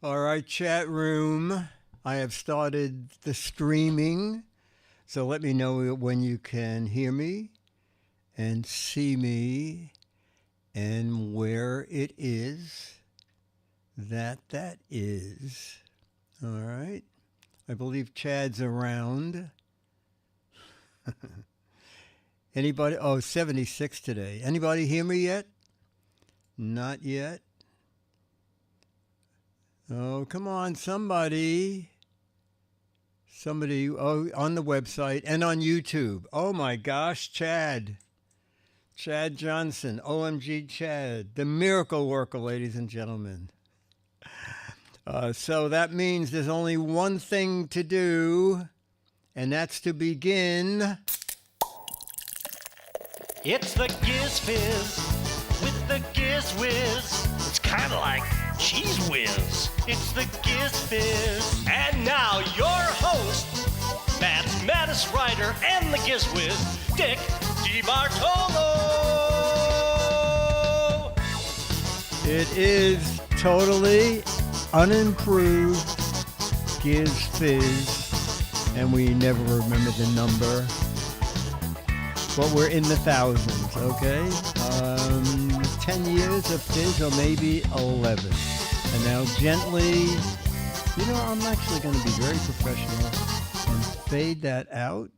All right, chat room. I have started the streaming, so let me know when you can hear me and see me and where it is that is. All right. I believe Chad's around. Anybody? Oh, 76 today. Anybody hear me yet? Not yet. Oh, come on, somebody. Somebody on the website and on YouTube. Oh my gosh, Chad. Chad Johnson. OMG Chad. The miracle worker, ladies and gentlemen. So that means there's only one thing to do, and that's to begin. It's the Giz Fiz with the Giz Whiz. It's kind of like Cheese Whiz. It's the Giz Fiz. And now your host, mathematics writer and the Giz Whiz, Dick DeBartolo. It is totally unimproved Giz Fiz, and we never remember the number, but we're in the thousands, okay? 10 years of Fizz, or maybe 11. And now gently, I'm actually going to be very professional and fade that out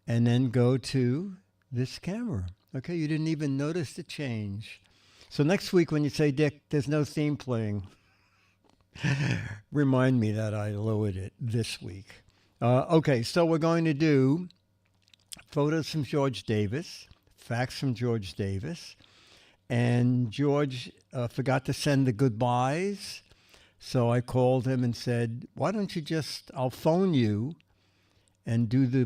and then go to this camera. Okay, you didn't even notice the change. So next week when you say, Dick, there's no theme playing, remind me that I lowered it this week. Okay, so we're going to do photos from George Davis, facts from George Davis, and George forgot to send the goodbyes, so I called him and said, why don't you I'll phone you and do the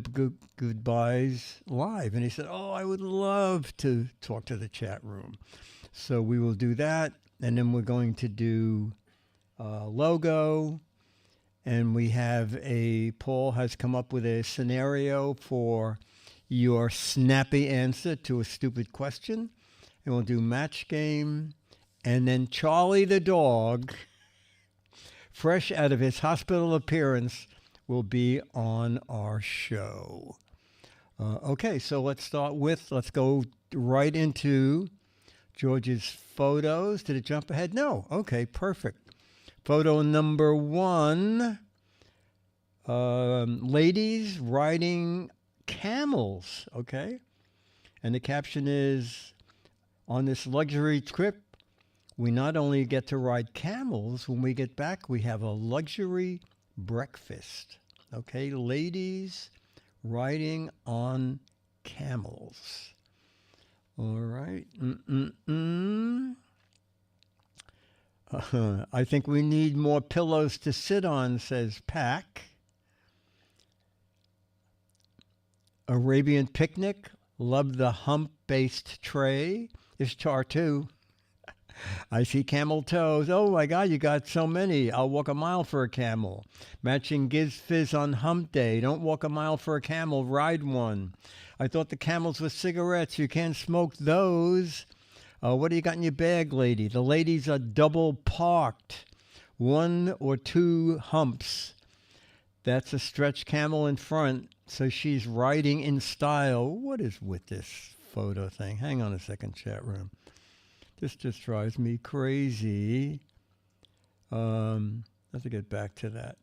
goodbyes live. And he said, oh, I would love to talk to the chat room. So we will do that, and then we're going to do logo, and we have Paul has come up with a scenario for your snappy answer to a stupid question, and we'll do match game, and then Charlie the dog, fresh out of his hospital appearance, will be on our show. Okay, so let's go right into George's photos. Did it jump ahead? No. Okay, perfect. Photo number 1, ladies riding camels, okay? And the caption is, on this luxury trip, we not only get to ride camels, when we get back, we have a luxury breakfast. Okay, ladies riding on camels. All right. I think we need more pillows to sit on, says Pack. Arabian picnic. Love the hump-based tray. Is char too. I see camel toes. Oh my God, you got so many. I'll walk a mile for a camel. Matching Giz Fiz on hump day. Don't walk a mile for a camel, ride one. I thought the camels were cigarettes. You can't smoke those. What do you got in your bag, lady? The ladies are double parked. 1 or 2 humps. That's a stretch camel in front. So she's riding in style. What is with this photo thing? Hang on a second, chat room. This just drives me crazy. I have to get back to that.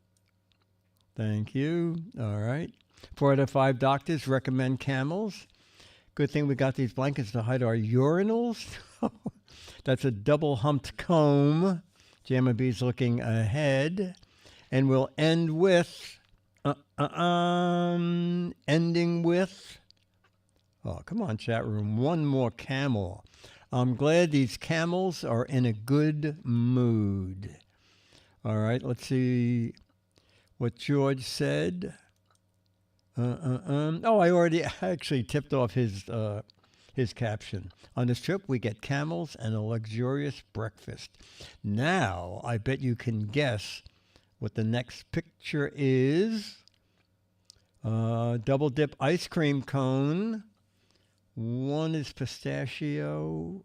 Thank you. All right. 4 out of 5 doctors recommend camels. Good thing we got these blankets to hide our urinals. That's a double humped comb. Jamma B's looking ahead. And we'll end with, ending with, oh, come on, chat room, one more camel. I'm glad these camels are in a good mood. All right, let's see what George said. Oh, I already actually tipped off his caption. On this trip, we get camels and a luxurious breakfast. Now, I bet you can guess what the next picture is. Double dip ice cream cone. One is pistachio.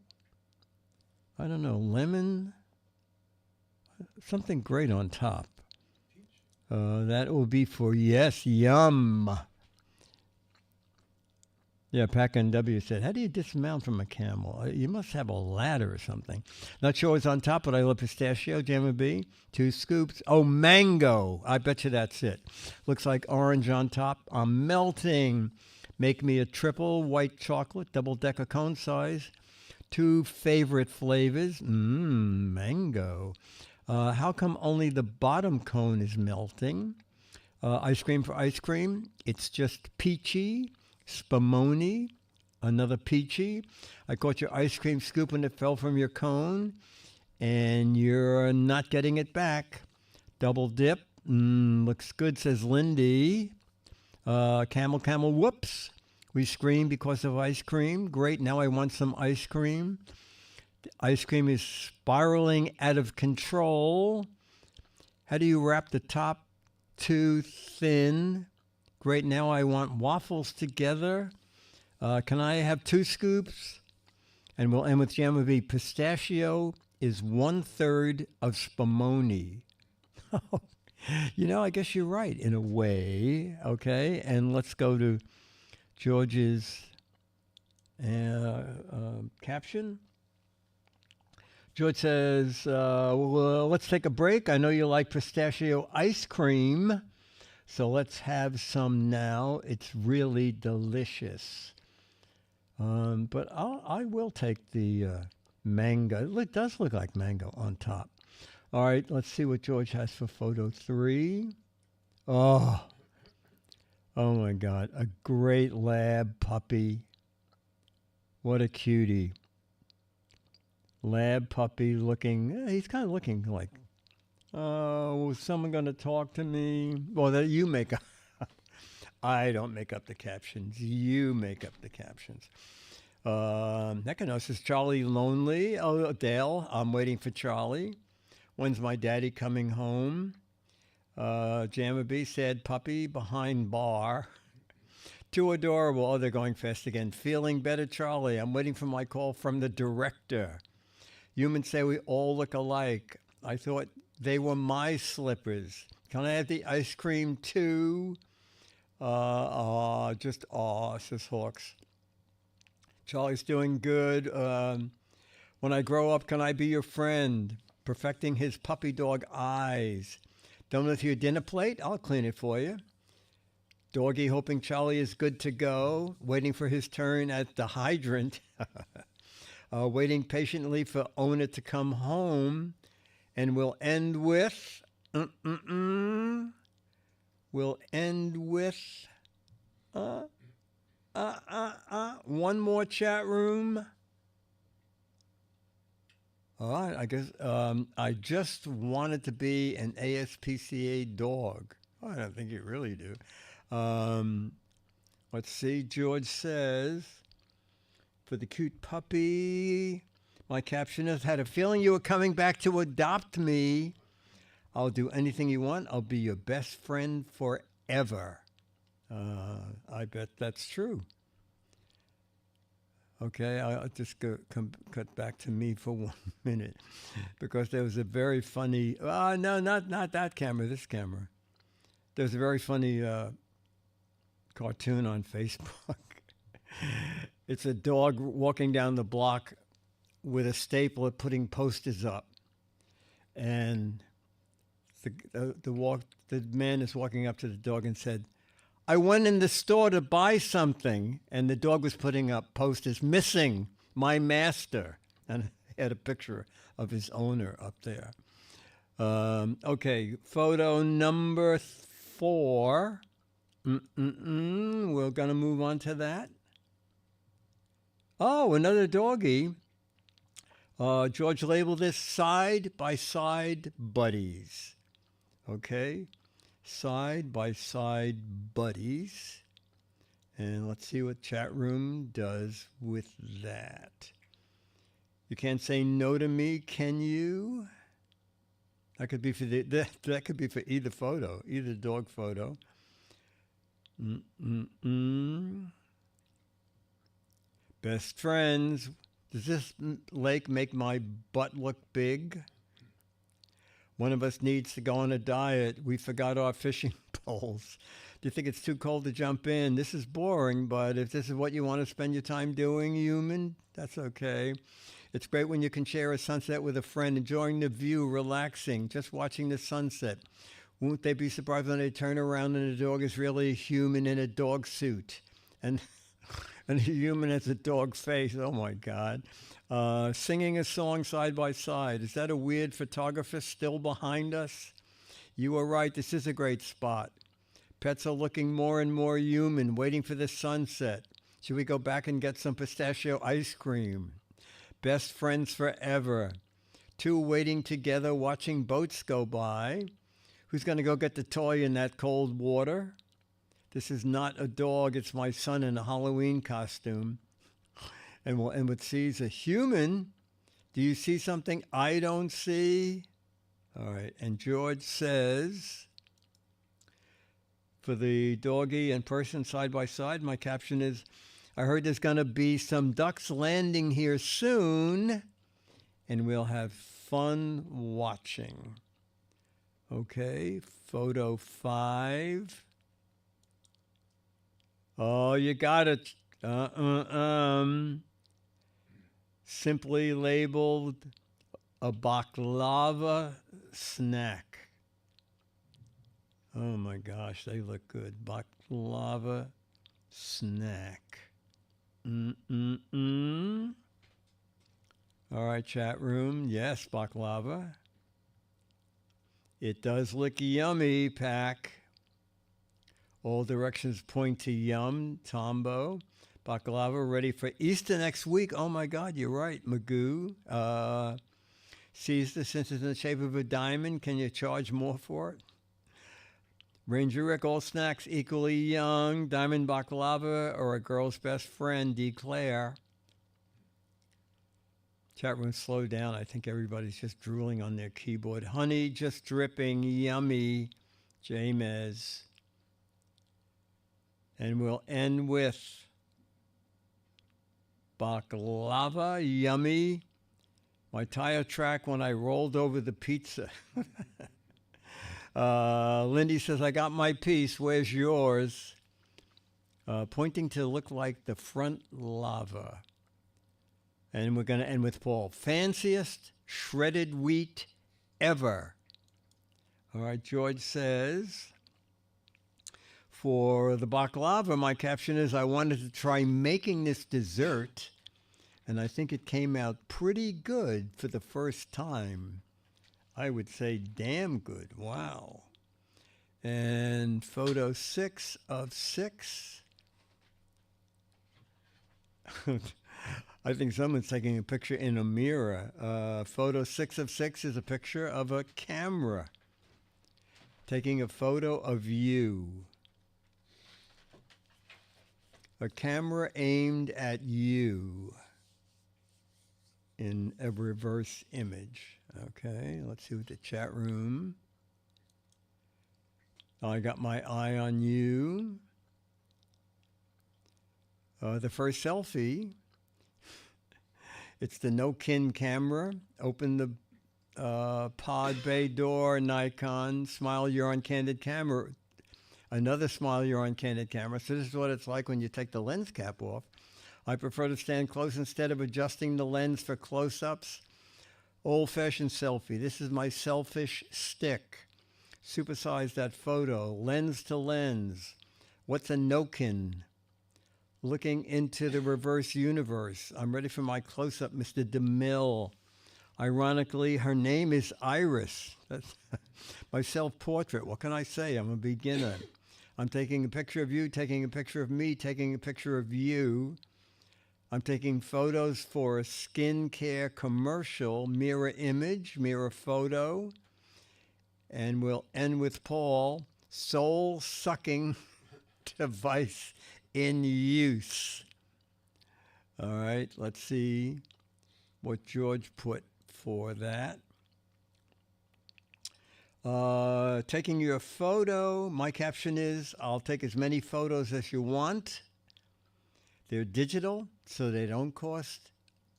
I don't know, lemon. something great on top. That will be for yes, yum. Yeah, Pack NW said, how do you dismount from a camel? You must have a ladder or something. Not sure what's on top, but I love pistachio, Jamma B. 2 scoops. Oh, mango. I bet you that's it. Looks like orange on top. I'm melting. Make me a triple white chocolate, double-decker cone size. 2 favorite flavors. Mango. How come only the bottom cone is melting? Ice cream for ice cream. It's just peachy. Spumoni, another peachy. I caught your ice cream scoop when it fell from your cone, and you're not getting it back. Double dip. Looks good, says Lindy. Camel, whoops. We scream because of ice cream. Great, now I want some ice cream. The ice cream is spiraling out of control. How do you wrap the top too thin? Great, now I want waffles together. Can I have 2 scoops? And we'll end with Jamma B. Pistachio is 1/3 of Spumoni. You know, I guess you're right in a way. Okay, and let's go to George's caption. George says, well, let's take a break. I know you like pistachio ice cream. So let's have some now. It's really delicious. But I will take the mango. It does look like mango on top. All right, let's see what George has for photo 3. Oh my God, a great lab puppy. What a cutie. Lab puppy looking, he's kind of looking like, is someone going to talk to me? Well, that you make up. I don't make up the captions. You make up the captions. Econos is Charlie lonely? Oh, Dale, I'm waiting for Charlie. When's my daddy coming home? Jamma B said, puppy behind bar. Too adorable. Oh, they're going fast again. Feeling better, Charlie. I'm waiting for my call from the director. Humans say we all look alike. I thought they were my slippers. Can I have the ice cream too? Says Hawks. Charlie's doing good. When I grow up, can I be your friend? Perfecting his puppy dog eyes. Done with your dinner plate? I'll clean it for you. Doggy hoping Charlie is good to go. Waiting for his turn at the hydrant. Waiting patiently for owner to come home. And we'll end with, one more chat room. All right, I guess I just wanted to be an ASPCA dog. Oh, I don't think you really do. Let's see, George says, for the cute puppy, my caption is, had a feeling you were coming back to adopt me. I'll do anything you want. I'll be your best friend forever. I bet that's true. Okay, I'll just cut back to me for 1 minute because there was a very funny, no, not that camera, this camera. There's a very funny cartoon on Facebook. It's a dog walking down the block with a stapler putting posters up. And the man is walking up to the dog and said, I went in the store to buy something, and the dog was putting up posters, missing my master, and had a picture of his owner up there. Okay, photo number 4. We're going to move on to that. Oh, another doggy. George labeled this side-by-side buddies. Okay. Side-by-side buddies. And let's see what chat room does with that. You can't say no to me, can you? That could be for that could be for either photo, either dog photo. Best friends. Does this lake make my butt look big? One of us needs to go on a diet. We forgot our fishing poles. Do you think it's too cold to jump in? This is boring, but if this is what you want to spend your time doing, human, that's okay. It's great when you can share a sunset with a friend, enjoying the view, relaxing, just watching the sunset. Won't they be surprised when they turn around and the dog is really a human in a dog suit? And a human has a dog face. Oh, my God. Singing a song side by side. Is that a weird photographer still behind us? You are right. This is a great spot. Pets are looking more and more human, waiting for the sunset. Should we go back and get some pistachio ice cream? Best friends forever. Two waiting together, watching boats go by. Who's going to go get the toy in that cold water? This is not a dog. It's my son in a Halloween costume. And we'll end with C's a human. Do you see something I don't see? All right. And George says, for the doggy and person side by side, my caption is, I heard there's going to be some ducks landing here soon, and we'll have fun watching. Okay, photo 5. Oh, you got it. Simply labeled a baklava snack. Oh my gosh, they look good. Baklava snack. All right, chat room. Yes, baklava. It does look yummy, Pack. All directions point to yum, Tombo. Baklava ready for Easter next week. Oh my God, you're right, Magoo. Sees the since it's in the shape of a diamond. Can you charge more for it? Ranger Rick, all snacks equally young. Diamond baklava or a girl's best friend, declare. Chat room, slow down. I think everybody's just drooling on their keyboard. Honey just dripping, yummy, Jamez. And we'll end with baklava, yummy. My tire track when I rolled over the pizza. Lindy says, I got my piece. Where's yours? Pointing to look like the front lava. And we're going to end with Paul. Fanciest shredded wheat ever. All right, George says, for the baklava, my caption is, I wanted to try making this dessert, and I think it came out pretty good for the first time. I would say damn good. Wow. And photo 6 of 6. I think someone's taking a picture in a mirror. Photo 6 of 6 is a picture of a camera taking a photo of you. A camera aimed at you in a reverse image. Okay, let's see what the chat room. I got my eye on you. The first selfie. It's the no-kin camera. Open the pod bay door, Nikon. Smile, you're on candid camera. Another smile, you're on candid camera. So this is what it's like when you take the lens cap off. I prefer to stand close instead of adjusting the lens for close-ups. Old-fashioned selfie. This is my selfish stick. Supersize that photo. Lens to lens. What's a no-kin? Looking into the reverse universe. I'm ready for my close-up, Mr. DeMille. Ironically, her name is Iris. That's my self-portrait. What can I say? I'm a beginner. I'm taking a picture of you, taking a picture of me, taking a picture of you. I'm taking photos for a skincare commercial, mirror image, mirror photo. And we'll end with Paul, soul-sucking device in use. All right, let's see what George put for that. Taking your photo, my caption is, I'll take as many photos as you want. They're digital, so they don't cost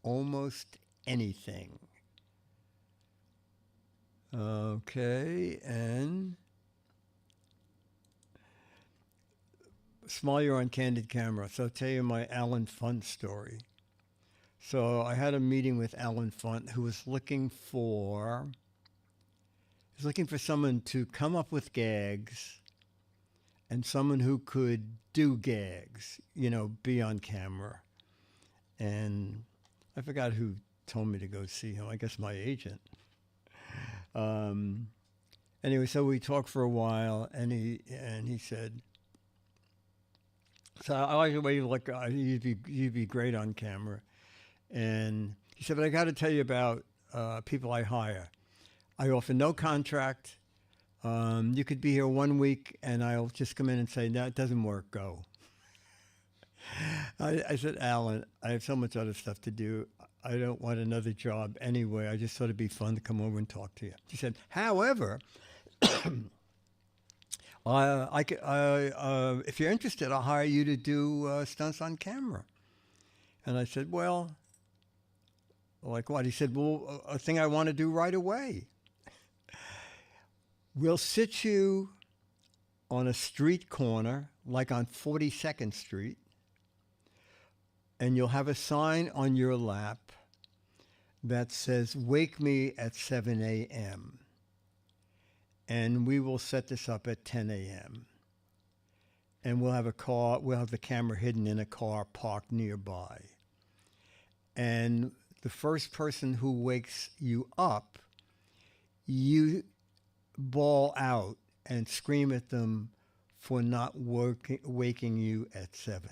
almost anything. Okay, and smile, you're on candid camera. So I'll tell you my Alan Funt story. So I had a meeting with Alan Funt, who was looking for someone to come up with gags and someone who could do gags, be on camera. And I forgot who told me to go see him. I guess my agent. Anyway, so we talked for a while, and he said, "So I like the way you look. You'd be great on camera." And he said, "But I got to tell you about people I hire. I offer no contract. You could be here 1 week, and I'll just come in and say, no, it doesn't work. Go." I said, "Alan, I have so much other stuff to do. I don't want another job anyway. I just thought it'd be fun to come over and talk to you." He said, "However, if you're interested, I'll hire you to do stunts on camera." And I said, "Well, like what?" He said, "Well, a thing I want to do right away. We'll sit you on a street corner, like on 42nd Street, and you'll have a sign on your lap that says, 'Wake me at 7 a.m. And we will set this up at 10 a.m. And we'll have the camera hidden in a car parked nearby. And the first person who wakes you up, you bawl out and scream at them for not waking you at 7.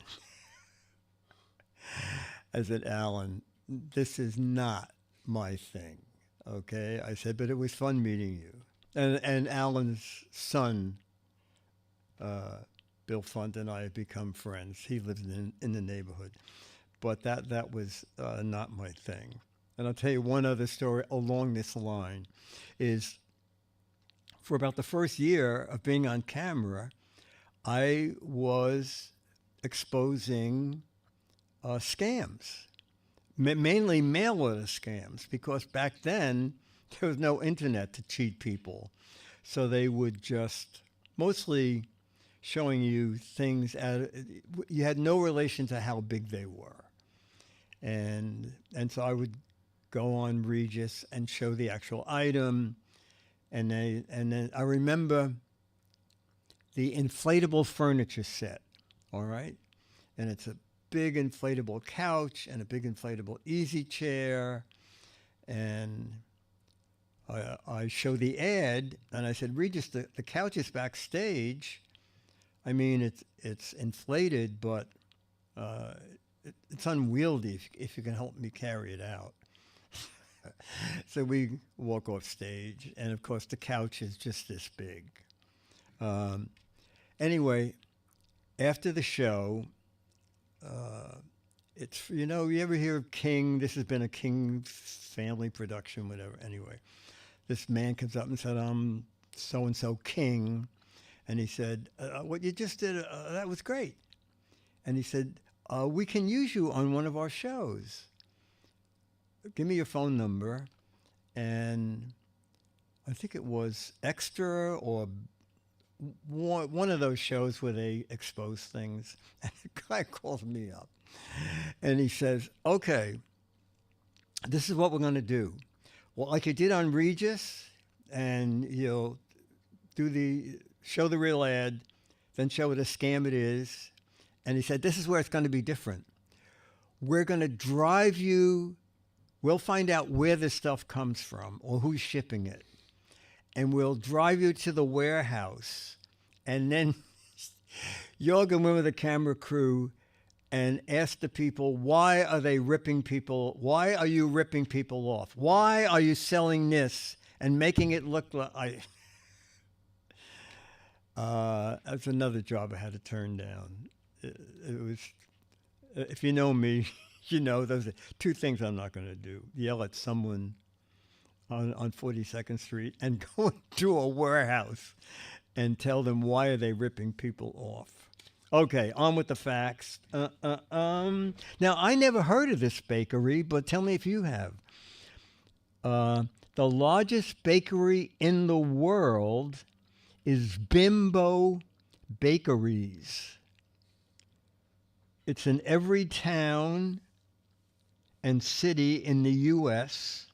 I said, "Alan, this is not my thing." Okay, I said, "But it was fun meeting you." And Alan's son, Bill Funt, and I have become friends. He lives in the neighborhood. But that was not my thing. And I'll tell you one other story along this line is, for about the first year of being on camera, I was exposing scams, mainly mail-order scams, because back then there was no internet to cheat people. So they would just mostly showing you things you had no relation to how big they were. And so I would go on Regis and show the actual item. And then I remember the inflatable furniture set, all right? And it's a big inflatable couch and a big inflatable easy chair. And I show the ad, and I said, "Regis, the couch is backstage. I mean, it's inflated, but it's unwieldy if you can help me carry it out." So we walk off stage, and of course the couch is just this big. Anyway, after the show, it's, you ever hear of King? This has been a King family production, whatever. Anyway, this man comes up and said, "I'm so-and-so King." And he said, "What you just did, that was great." And he said, "We can use you on one of our shows. Give me your phone number." And I think it was Extra or one of those shows where they expose things. And the guy calls me up and he says, "Okay, this is what we're going to do. Well, like you did on Regis, and you'll show the real ad, then show what a scam it is." And he said, "This is where it's going to be different. We're going to drive you. We'll find out where this stuff comes from or who's shipping it. And we'll drive you to the warehouse. And then you'll go in with the camera crew and ask the people, why are you ripping people off? Why are you selling this and making it look like..." That's another job I had to turn down. It was, if you know me, those are two things I'm not going to do: yell at someone on 42nd Street and go into a warehouse and tell them why are they ripping people off. Okay, on with the facts. Now, I never heard of this bakery, but tell me if you have. The largest bakery in the world is Bimbo Bakeries. It's in every town and city in the U.S.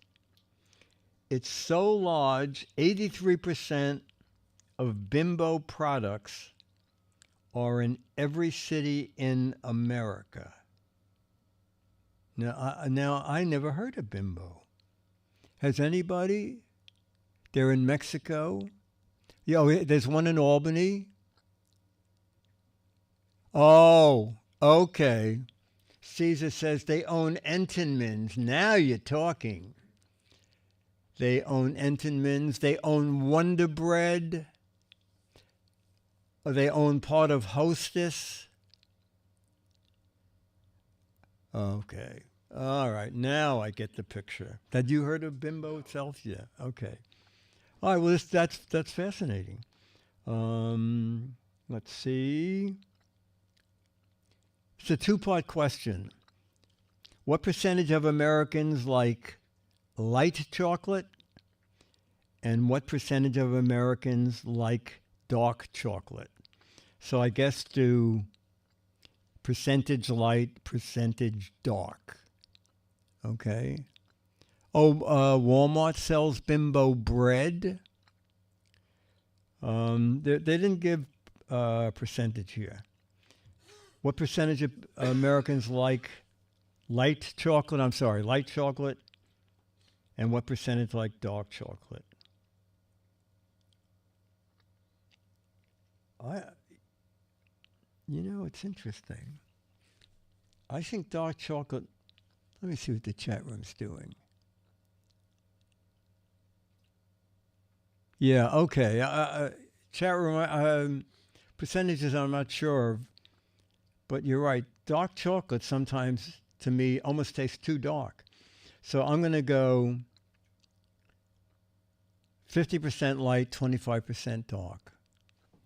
It's so large, 83% of Bimbo products are in every city in America. Now I never heard of Bimbo. Has anybody? They're in Mexico. There's one in Albany. Oh, okay. Caesar says they own Entenmann's. Now you're talking. They own Entenmann's. They own Wonder Bread. Or they own part of Hostess. Okay. All right. Now I get the picture. Had you heard of Bimbo itself? Yeah. Okay. All right. Well, that's fascinating. Let's see. It's a two-part question. What percentage of Americans like light chocolate? And what percentage of Americans like dark chocolate? So I guess do percentage light, percentage dark. Okay. Oh, Walmart sells Bimbo bread. They didn't give percentage here. What percentage of Americans like light chocolate? Light chocolate. And what percentage like dark chocolate? It's interesting. I think dark chocolate. Let me see what the chat room's doing. Yeah, okay. Chat room, percentages I'm not sure of, but you're right. Dark chocolate sometimes, to me, almost tastes too dark. So I'm going to go 50% light, 25% dark.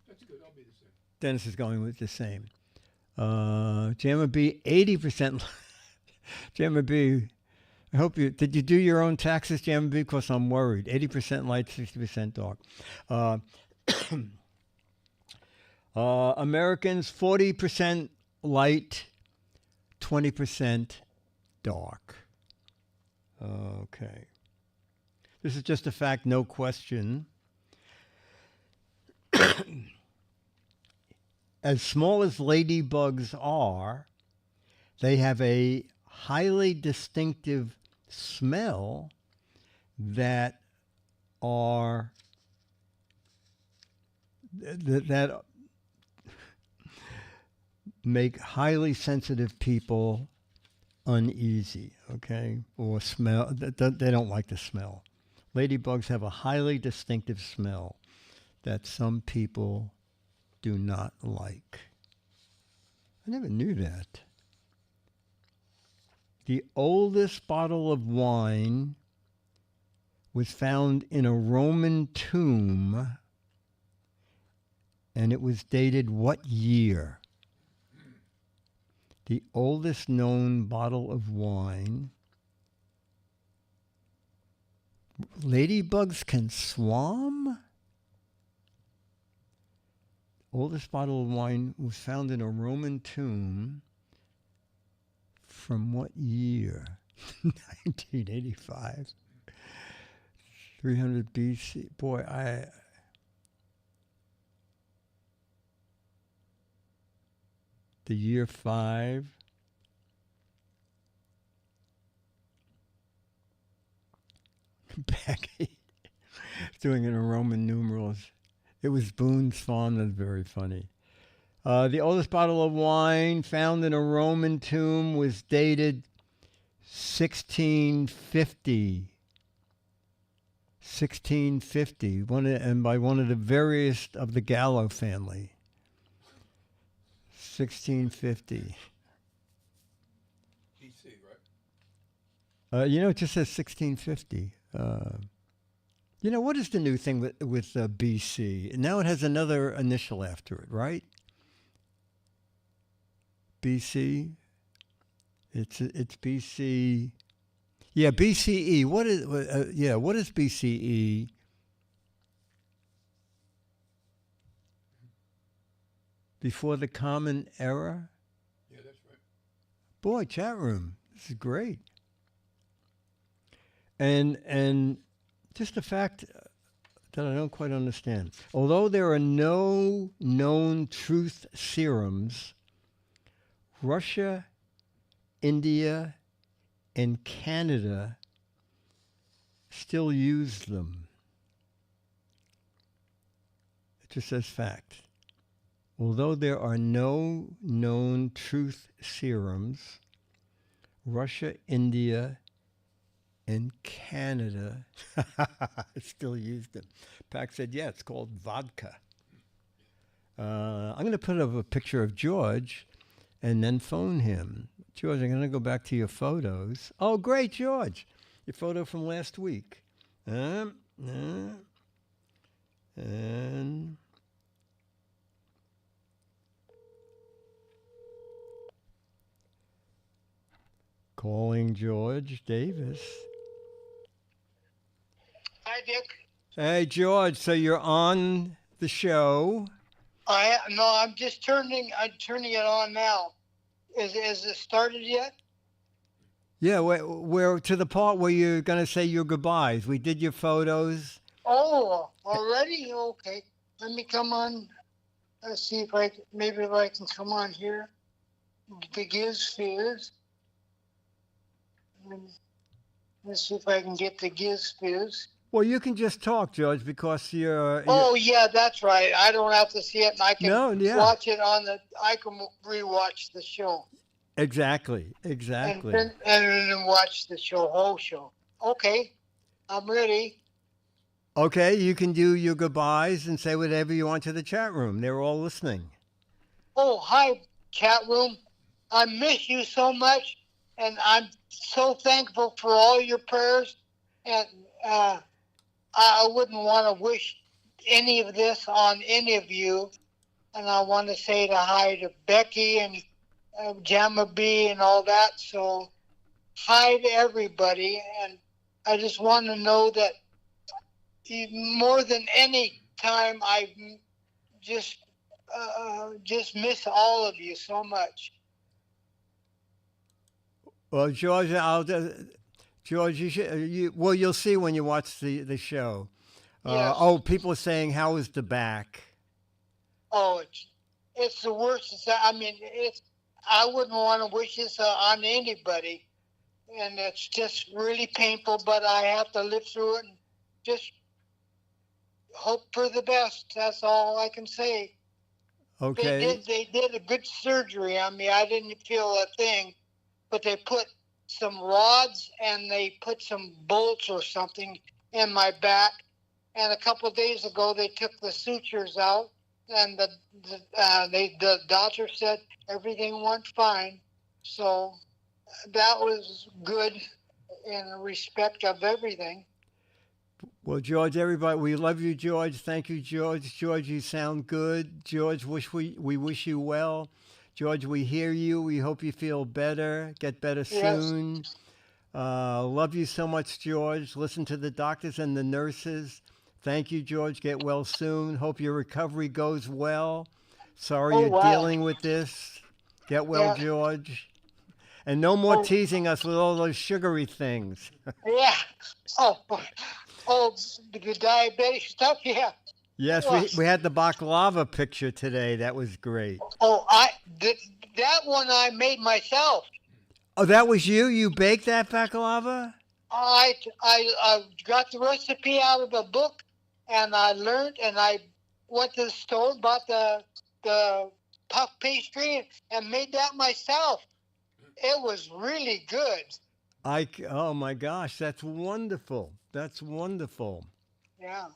That's good. I'll be the same. Dennis is going with the same. Jammer B, 80%. Jammer B, I hope did you do your own taxes, Jammer B? Because I'm worried. 80% light, 60% dark. Americans, 40% light, 20% dark. Okay. This is just a fact, no question. As small as ladybugs are, they have a highly distinctive smell that make highly sensitive people uneasy, okay? Or smell, they don't like the smell. Ladybugs have a highly distinctive smell that some people do not like. I never knew that. The oldest bottle of wine was found in a Roman tomb, and it was dated what year? The oldest known bottle of wine. Ladybugs can swim? Oldest bottle of wine was found in a Roman tomb. From what year? 1985. 300 BC. Boy, the year 5. Becky doing it in Roman numerals. It was Boone's Farm. That's very funny. The oldest bottle of wine found in a Roman tomb was dated 1650. 1650. And by one of the veriest of the Gallo family. 1650. BC, right? It just says 1650. What is the new thing with BC? Now it has another initial after it, right? BC. It's BC. Yeah, BCE. What is? What is BCE? Before the Common Era. Yeah, that's right. Boy, chat room. This is great. And just the fact that I don't quite understand. Although there are no known truth serums, Russia, India, and Canada still use them. It just says fact. Although there are no known truth serums, Russia, India, and Canada still use them. Pac said, yeah, it's called vodka. I'm going to put up a picture of George and then phone him. George, I'm going to go back to your photos. Oh, great, George. Your photo from last week. And calling George Davis. Hi, Dick. Hey, George. So you're on the show. I'm just turning it on now. Is it started yet? Yeah, we're to the part where you're going to say your goodbyes. We did your photos. Oh, already? Okay. Let me come on. Let's see if I can come on here. The Giz Fiz. Let's see if I can get the Giz Fiz. Well, you can just talk, George, because you're Oh yeah, that's right. I don't have to see it, and I can watch it I can rewatch the show. Exactly. And then watch the whole show. Okay, I'm ready. Okay, you can do your goodbyes and say whatever you want to the chat room. They're all listening. Oh, hi, chat room. I miss you so much, and I'm so thankful for all your prayers. And I wouldn't want to wish any of this on any of you. And I want to say hi to Becky and Jamma B and all that. So hi to everybody. And I just want to know that more than any time, I just miss all of you so much. Well, George, George, you'll see when you watch the show. Yes. People are saying, how is the back? Oh, it's the worst. I wouldn't want to wish this on anybody. And it's just really painful, but I have to live through it and just hope for the best. That's all I can say. Okay. They did a good surgery on me. I didn't feel a thing, but they put some rods and they put some bolts or something in my back. And a couple of days ago, they took the sutures out, and the doctor said everything went fine. So that was good in respect of everything. Well, George, everybody, we love you, George. Thank you, George. George, you sound good. George, we wish you well. George, we hear you. We hope you feel better. Get better soon. Yes. Love you so much, George. Listen to the doctors and the nurses. Thank you, George. Get well soon. Hope your recovery goes well. Sorry you're dealing with this. Get well, George. And no more teasing us with all those sugary things. Yeah. The diabetic stuff, yeah. Yes, we had the baklava picture today. That was great. Oh, that one I made myself. Oh, that was you? You baked that baklava? I got the recipe out of a book, and I learned, and I went to the store, bought the puff pastry, and made that myself. It was really good. Oh my gosh, that's wonderful. That's wonderful. Yeah.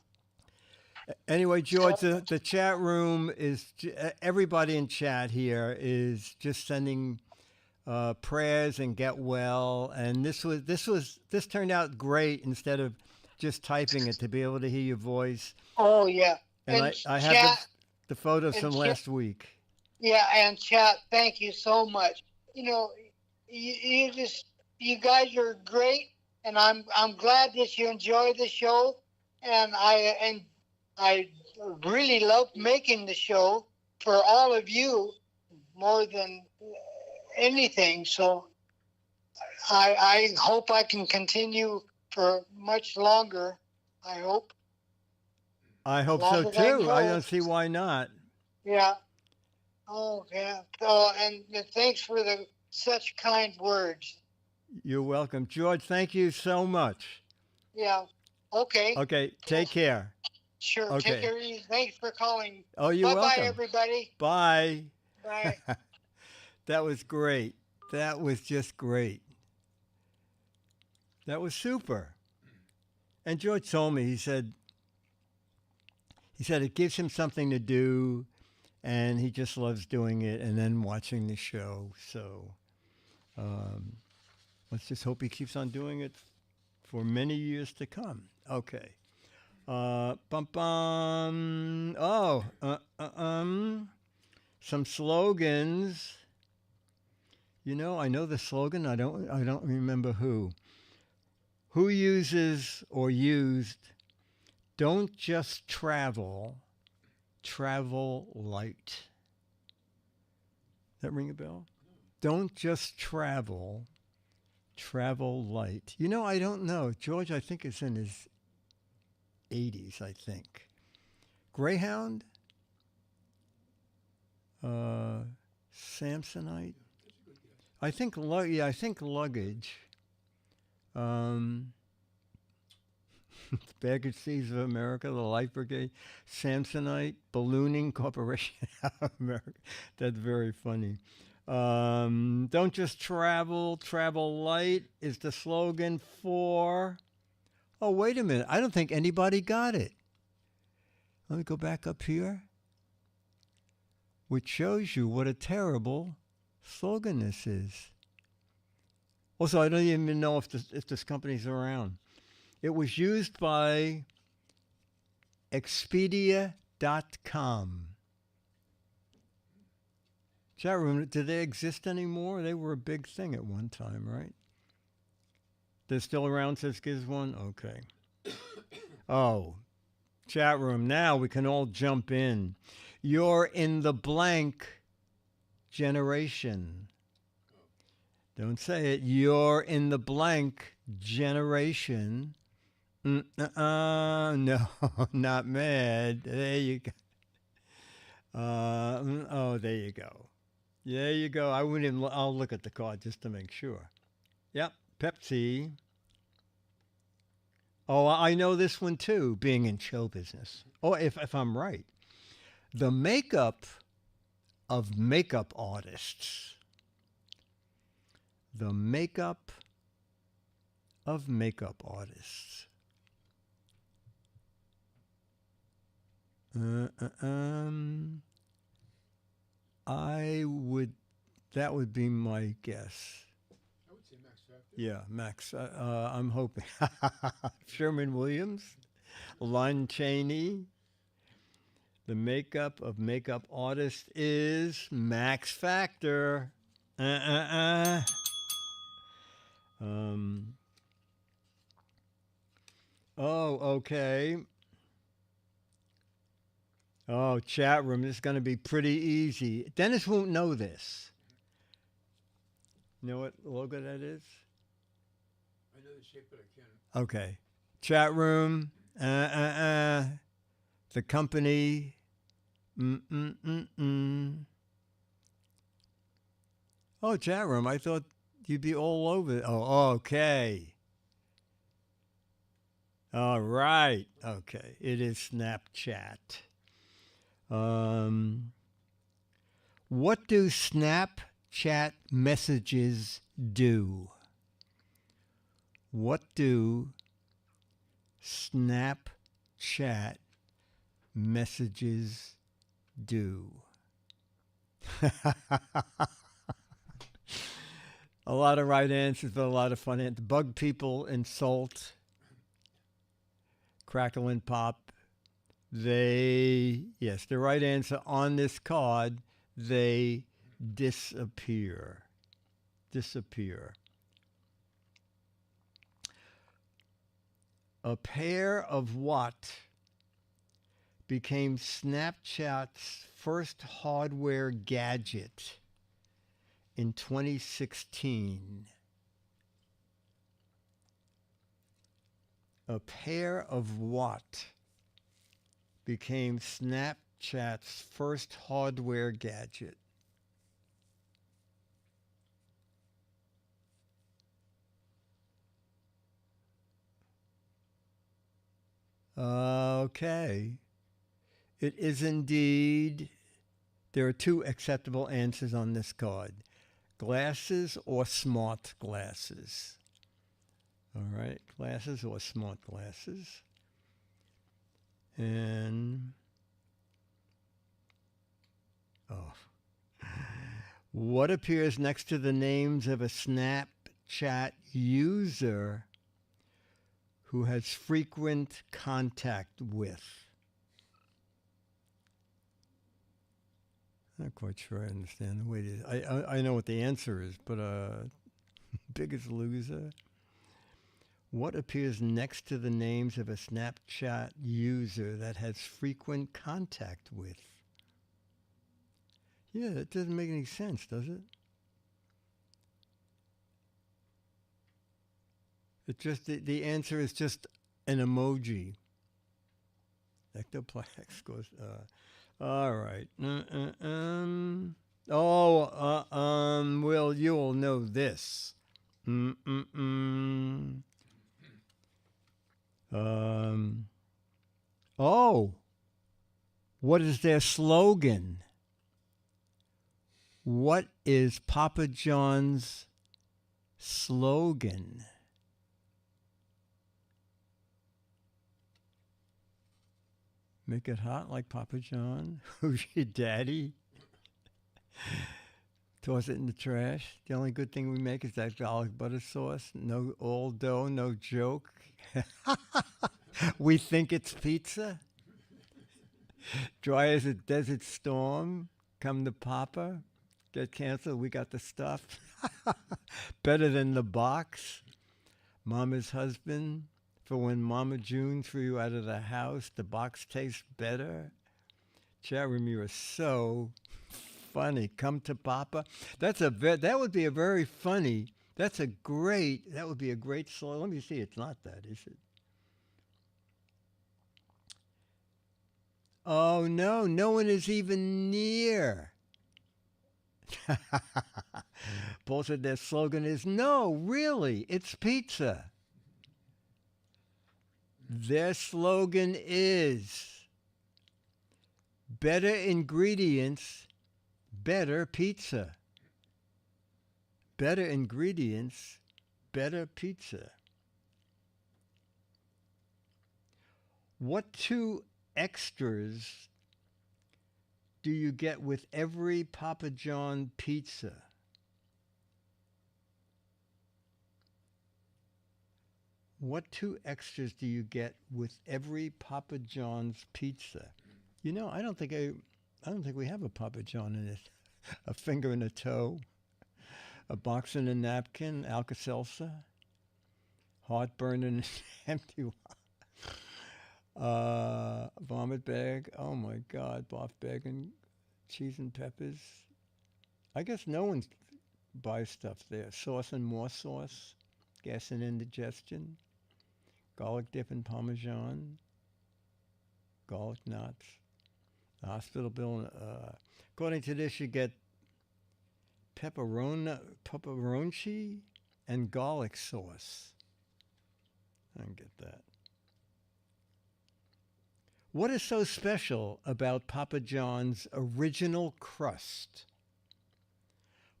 Anyway, George, the chat room is, everybody in chat here is just sending prayers and get well. And this turned out great instead of just typing it, to be able to hear your voice. Oh yeah. And I have the photos from last week. Yeah, and chat, thank you so much. You know, you guys are great, and I'm glad that you enjoy the show, and I really love making the show for all of you more than anything. So I hope I can continue for much longer. I hope. I hope Long so as I too. I know. don't see why not. Yeah. Oh, yeah. Oh, and thanks for the such kind words. You're welcome. George, thank you so much. Yeah. Okay. Okay, take care. Sure. Okay. Take care. Easy. Thanks for calling. Oh, you're Bye-bye, welcome. everybody. Bye. Bye. That was great. That was just great. That was super. And George told me, he said it gives him something to do, and he just loves doing it and then watching the show. So let's just hope he keeps on doing it for many years to come. Okay. Bum bum. Oh, some slogans. You know, I know the slogan. I don't remember who. Who uses or used? Don't just travel. Travel light. That ring a bell? Don't just travel. Travel light. You know, I don't know. George, I think, is in his 80s, I think. Greyhound? Samsonite? I think luggage. Baggage Thieves of America, the Life Brigade, Samsonite, Ballooning Corporation of America. That's very funny. Don't just travel, travel light is the slogan for... Oh, wait a minute. I don't think anybody got it. Let me go back up here, which shows you what a terrible slogan this is. Also, I don't even know if this company's around. It was used by Expedia.com. Chat room, do they exist anymore? They were a big thing at one time, right? They're still around, says Giz1? Okay. Oh, chat room, now we can all jump in. You're in the blank generation. Don't say it. You're in the blank generation. No, not mad. There you go. Oh, there you go. There you go. I wouldn't even, I'll look at the card just to make sure. Yep, Pepsi. Oh, I know this one too, being in show business. Oh, if I'm right. The makeup of makeup artists. The makeup of makeup artists. That would be my guess. I would say Max Factor. Yeah, Max. I'm hoping. Sherman Williams, Lon Chaney. The makeup of makeup artist is Max Factor. Oh, okay. Oh, chat room. This is going to be pretty easy. Dennis won't know this. You know what logo that is? I know the shape, but I can't. Okay. Chat room. The company. Oh, chat room. I thought you'd be all over it. Oh, okay. All right. Okay. It is Snapchat. What do Snapchat messages do? What do Snapchat messages do? A lot of right answers, but a lot of fun answers. Bug people, insult, crackle and pop. Yes, the right answer on this card, they disappear. Disappear. A pair of what became Snapchat's first hardware gadget in 2016? A pair of what became Snapchat's first hardware gadget? Okay. It is indeed. There are two acceptable answers on this card. Glasses or smart glasses. All right, glasses or smart glasses. And, what appears next to the names of a Snapchat user who has frequent contact with? Not quite sure I understand the way it is. I know what the answer is, but Biggest Loser. What appears next to the names of a Snapchat user that has frequent contact with? Yeah, that doesn't make any sense, does it? It just the answer is just an emoji. Ectoplex goes. All right. Well, you'll know this. What is their slogan? What is Papa John's slogan? Make it hot like Papa John? Who's your daddy? Toss it in the trash. The only good thing we make is that garlic butter sauce. No all dough, no joke. We think it's pizza. Dry as a desert storm. Come to Papa. Get canceled. We got the stuff. Better than the box. Mama's husband. For when Mama June threw you out of the house, the box tastes better. Chat room, you are so funny. Come to Papa. That would be a very funny. That would be a great slogan. Let me see. It's not that, is it? Oh no, no one is even near. Paul said their slogan is, no, really, it's pizza. Their slogan is better ingredients, better pizza. Better ingredients, better pizza. What two extras do you get with every Papa John pizza? What two extras do you get with every Papa John's pizza? You know, I don't think we have a Papa John in it. A finger and a toe, a box and a napkin, Alka-Seltzer, heartburn and an empty vomit bag. Oh my God, barf bag and cheese and peppers. I guess no one buys stuff there. Sauce and more sauce, gas and indigestion. Garlic dip and Parmesan, garlic knots. The hospital bill, according to this, you get pepperoni and garlic sauce. I don't get that. What is so special about Papa John's original crust?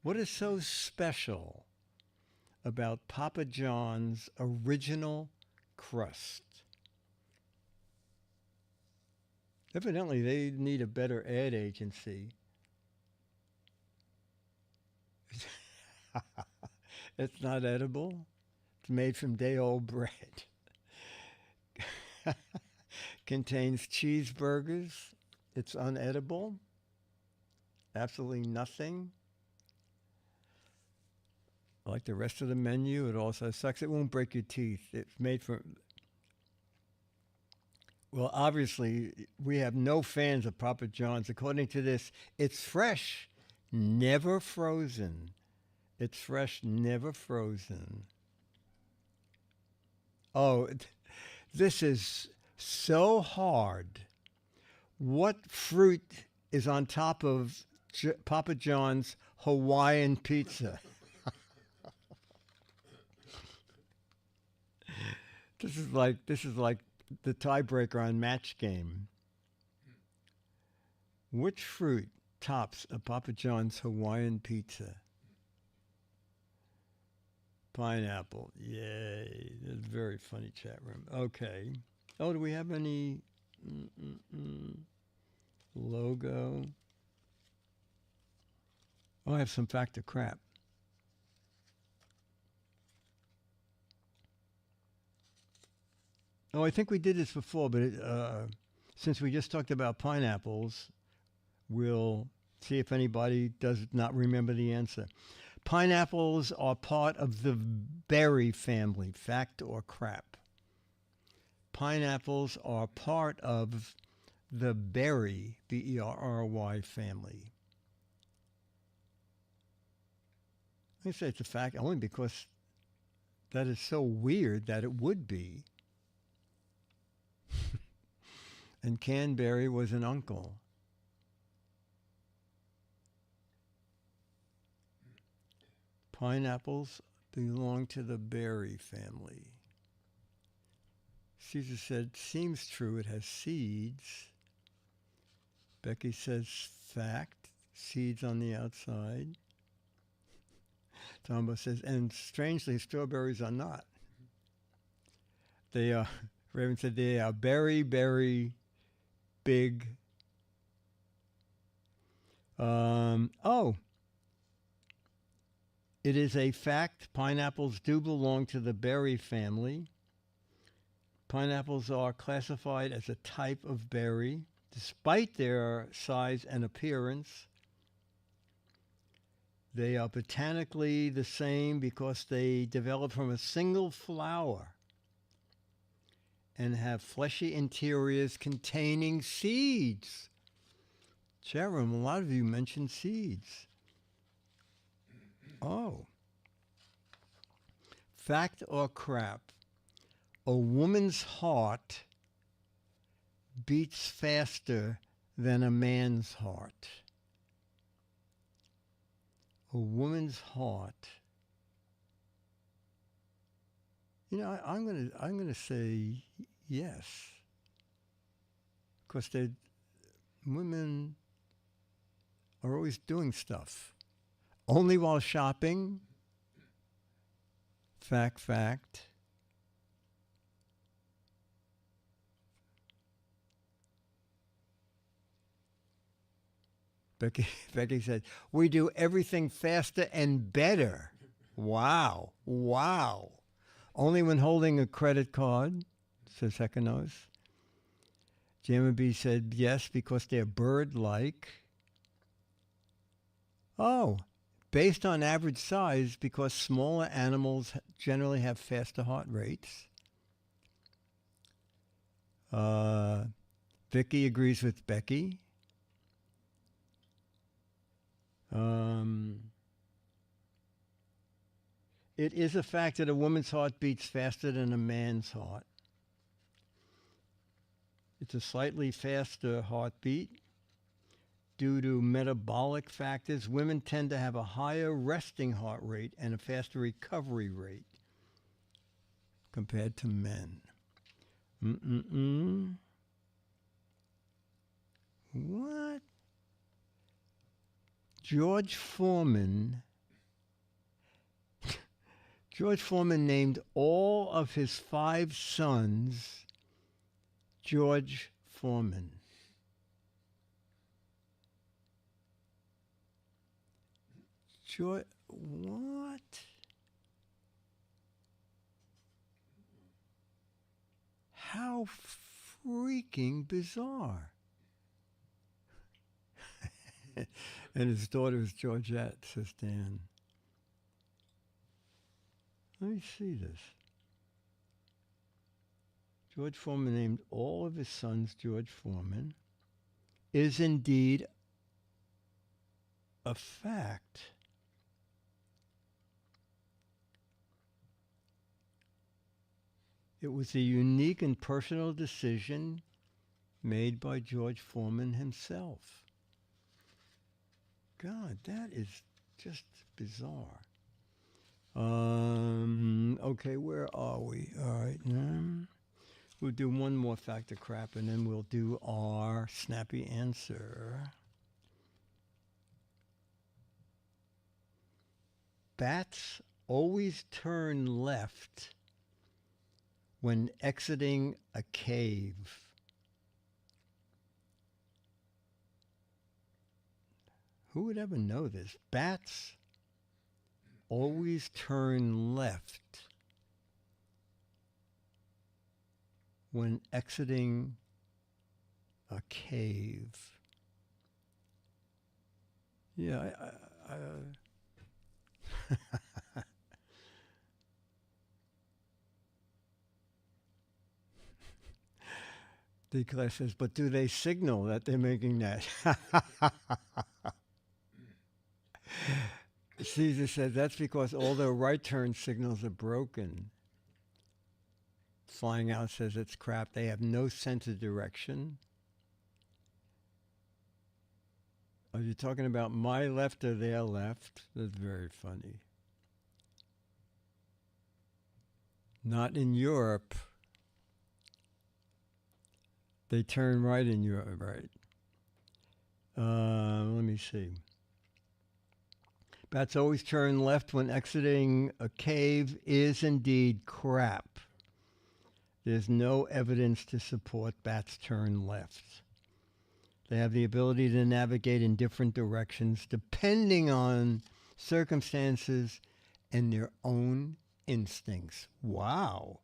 What is so special about Papa John's original crust? Evidently, they need a better ad agency. It's not edible. It's made from day-old bread. Contains cheeseburgers. It's unedible. Absolutely nothing. Like the rest of the menu, it also sucks. It won't break your teeth. It's made from Well, obviously, we have no fans of Papa John's. According to this, it's fresh, never frozen. It's fresh, never frozen. Oh, this is so hard. What fruit is on top of Papa John's Hawaiian pizza? This is like the tiebreaker on Match Game. Which fruit tops a Papa John's Hawaiian pizza? Pineapple. Yay. That's a very funny chat room. Okay. Oh, do we have any logo? Oh, I have some fact or crap. Oh, I think we did this before, but since we just talked about pineapples, we'll see if anybody does not remember the answer. Pineapples are part of the berry family, fact or crap? Pineapples are part of the berry, B-E-R-R-Y family. I say it's a fact only because that is so weird that it would be. And Canberry was an uncle. Pineapples belong to the berry family. Caesar said, seems true, it has seeds. Becky says, fact, seeds on the outside. Tombo says, and strangely, strawberries are not. They are, Raven said, they are very, very big. It is a fact. Pineapples do belong to the berry family. Pineapples are classified as a type of berry, despite their size and appearance. They are botanically the same because they develop from a single flower and have fleshy interiors containing seeds. Chat room, a lot of you mentioned seeds. Oh. Fact or crap? A woman's heart beats faster than a man's heart. A woman's heart. You know, I'm gonna say yes, because women are always doing stuff. Only while shopping. Fact. Becky said, we do everything faster and better. Wow. Only when holding a credit card, says Hekanos. JMB said, yes, because they're bird-like. Oh, based on average size, because smaller animals generally have faster heart rates. Vicky agrees with Becky. It is a fact that a woman's heart beats faster than a man's heart. It's a slightly faster heartbeat. Due to metabolic factors, women tend to have a higher resting heart rate and a faster recovery rate compared to men. What? George Foreman named all of his 5 sons George Foreman. What? How freaking bizarre. And his daughter is Georgette, says Dan. Let me see this. George Foreman named all of his sons George Foreman is indeed a fact. It was a unique and personal decision made by George Foreman himself. God, that is just bizarre. Okay, where are we? All right. We'll do one more fact of crap, and then we'll do our snappy answer. Bats always turn left when exiting a cave. Who would ever know this? Bats always turn left when exiting a cave. Yeah, the class says, but do they signal that they're making that? Caesar says that's because all their right turn signals are broken. Flying Out says it's crap. They have no sense of direction. Are you talking about my left or their left? That's very funny. Not in Europe. They turn right in Europe, right? Let me see. Bats always turn left when exiting a cave is indeed crap. There's no evidence to support bats turn left. They have the ability to navigate in different directions depending on circumstances and their own instincts. Wow.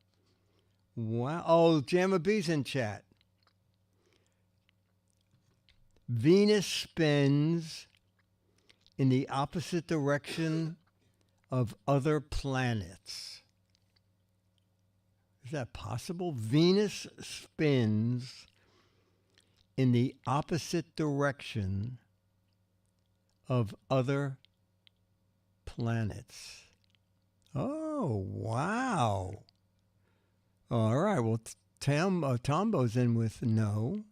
Wow. Oh, Jamma B's in chat. Venus spins in the opposite direction of other planets. Is that possible? Venus spins in the opposite direction of other planets. Oh, wow. All right. Well, Tombo's in with no.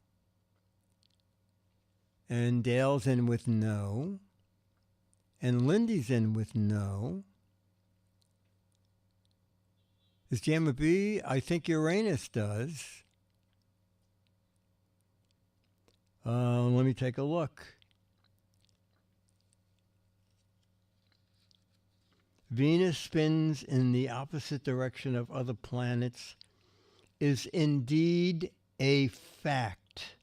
And Dale's in with no. And Lindy's in with no. Is Jamma B? I think Uranus does. Let me take a look. Venus spins in the opposite direction of other planets is indeed a fact.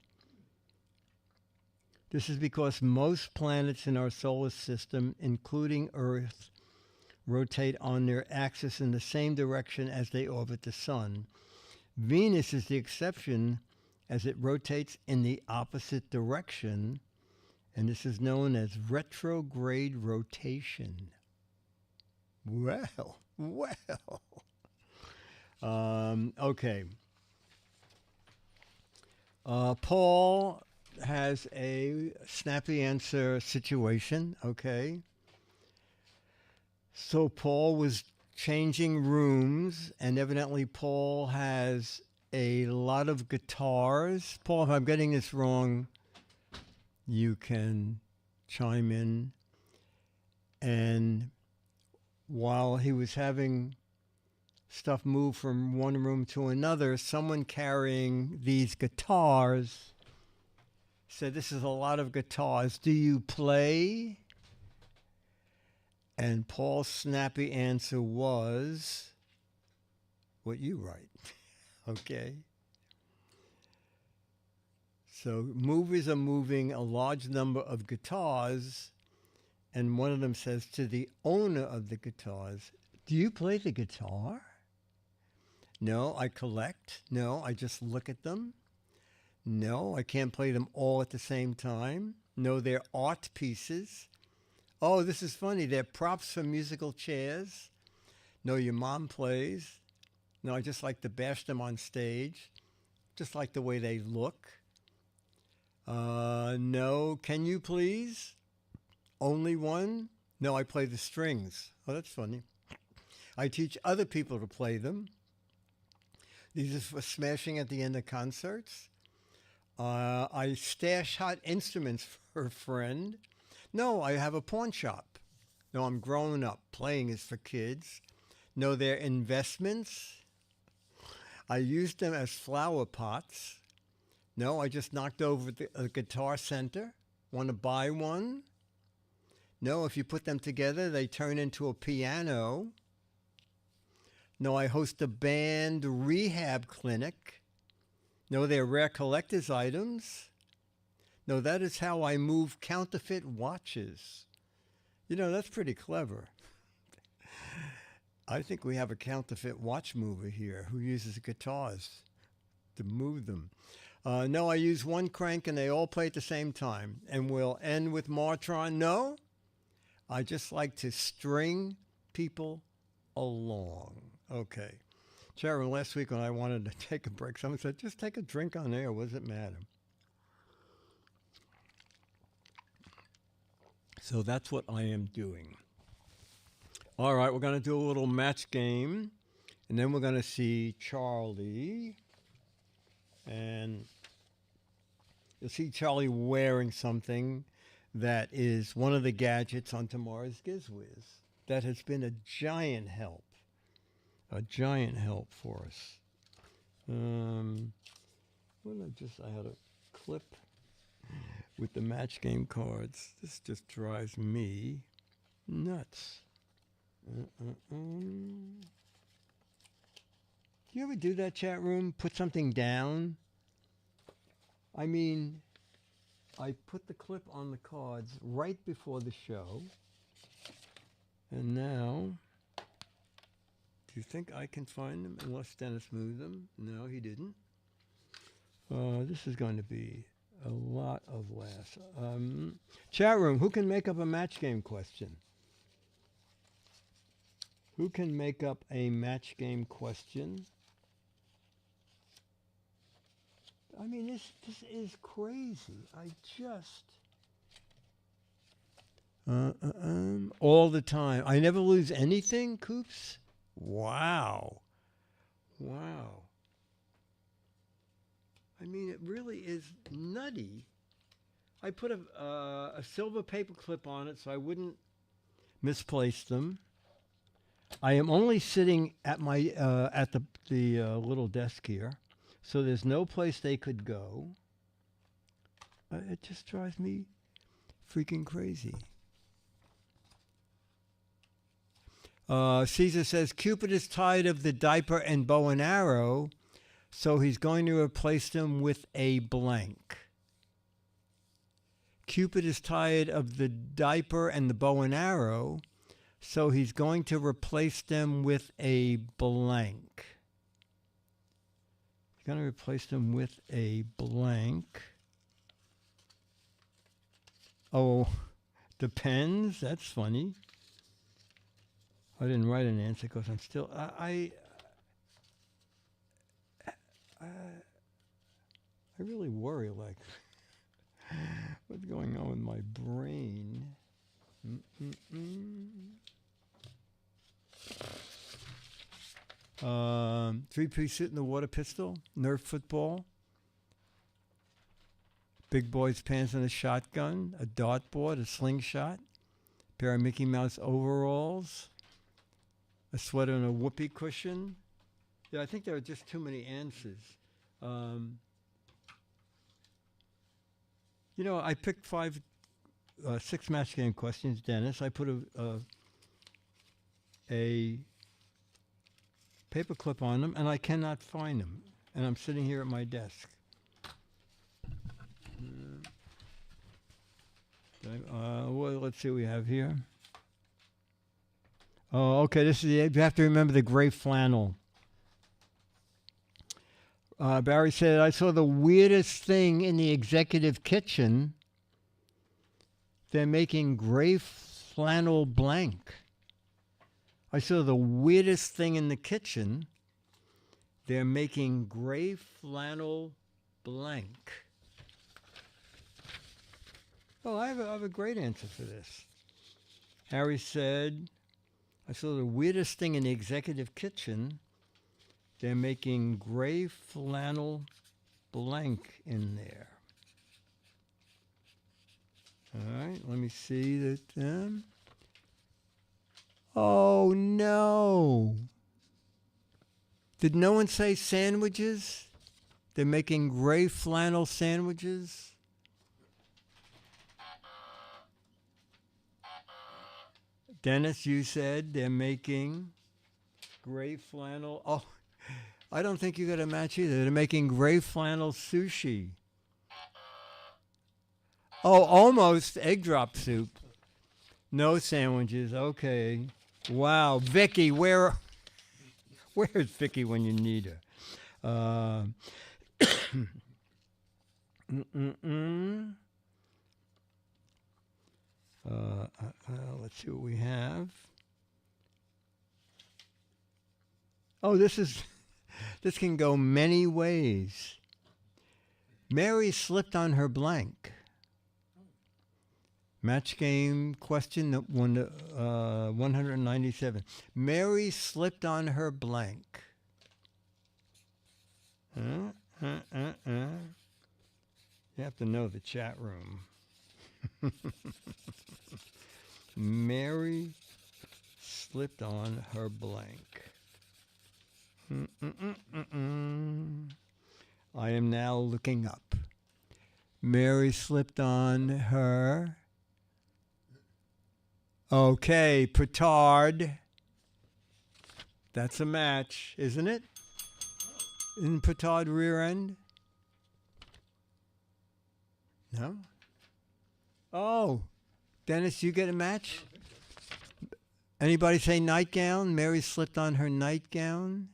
This is because most planets in our solar system, including Earth, rotate on their axis in the same direction as they orbit the sun. Venus is the exception as it rotates in the opposite direction, and this is known as retrograde rotation. Well. Okay. Paul has a snappy answer situation, okay? So Paul was changing rooms, and evidently Paul has a lot of guitars. Paul, if I'm getting this wrong, you can chime in. And while he was having stuff move from one room to another, someone carrying these guitars said, "This is a lot of guitars. Do you play?" And Paul's snappy answer was what you write. Okay? So movers are moving a large number of guitars, and one of them says to the owner of the guitars, "Do you play the guitar?" "No, I collect." "No, I just look at them." "No, I can't play them all at the same time." "No, they're art pieces." "Oh, this is funny. They're props for musical chairs." "No, your mom plays." No, I just like to bash them on stage. Just like the way they look. No, can you please? Only one? No, I play the strings. Oh, that's funny. I teach other people to play them. These are for smashing at the end of concerts. I stash hot instruments for a friend. No, I have a pawn shop. No, I'm grown up. Playing is for kids. No, they're investments. I use them as flower pots. No, I just knocked over a guitar center. Want to buy one? No, if you put them together, they turn into a piano. No, I host a band rehab clinic. No, they're rare collector's items. No, that is how I move counterfeit watches. You know, that's pretty clever. I think we have a counterfeit watch mover here who uses guitars to move them. No, I use one crank and they all play at the same time. And we'll end with Martron. No, I just like to string people along. Okay. Sharon, last week when I wanted to take a break, someone said, just take a drink on air. What does it matter? So that's what I am doing. All right, we're going to do a little match game, and then we're going to see Charlie. And you'll see Charlie wearing something that is one of the gadgets on tomorrow's Giz Fiz. That has been a giant help for us. I had a clip with the match game cards. This just drives me nuts. Do you ever do that, chat room? Put something down? I mean, I put the clip on the cards right before the show. And now, do you think I can find them unless Dennis moved them? No, he didn't. This is going to be a lot of laughs. Chat room, who can make up a match game question? Who can make up a match game question? I mean, this is crazy. I just... all the time. I never lose anything, Coops? Wow. Wow. I mean, it really is nutty. I put a silver paper clip on it so I wouldn't misplace them. I am only sitting at my at the little desk here, so there's no place they could go. It just drives me freaking crazy. Caesar says, Cupid is tired of the diaper and bow and arrow, so he's going to replace them with a blank. Cupid is tired of the diaper and the bow and arrow, so he's going to replace them with a blank. He's going to replace them with a blank. Oh, depends. That's funny. I didn't write an answer because I'm still... I really worry, like, what's going on with my brain? Three-piece suit and the water pistol, Nerf football, big boy's pants and a shotgun, a dartboard, a slingshot, pair of Mickey Mouse overalls, a sweater and a whoopee cushion. Yeah, I think there are just too many answers. You know, I picked 6 match game questions, Dennis. I put a paper clip on them, and I cannot find them. And I'm sitting here at my desk. Well, let's see what we have here. Oh, okay. This is you have to remember the gray flannel. Barry said, I saw the weirdest thing in the executive kitchen. They're making gray flannel blank. I saw the weirdest thing in the kitchen. They're making gray flannel blank. Oh, I have a great answer for this. Harry said, I saw the weirdest thing in the executive kitchen. They're making gray flannel blank in there. All right, let me see that. Oh, no. Did no one say sandwiches? They're making gray flannel sandwiches? Dennis, you said they're making gray flannel. Oh, I don't think you got a match either. They're making gray flannel sushi. Oh, almost egg drop soup. No sandwiches. Okay. Wow. Vicky, where's Vicky when you need her? Let's see what we have. Oh, this can go many ways. Mary slipped on her blank. Match game question 197. Mary slipped on her blank. You have to know the chat room. Mary slipped on her blank. I am now looking up. Mary slipped on her. Okay, petard. That's a match, isn't it? Isn't petard rear end? No? Oh, Dennis, you get a match? Anybody say nightgown? Mary slipped on her nightgown.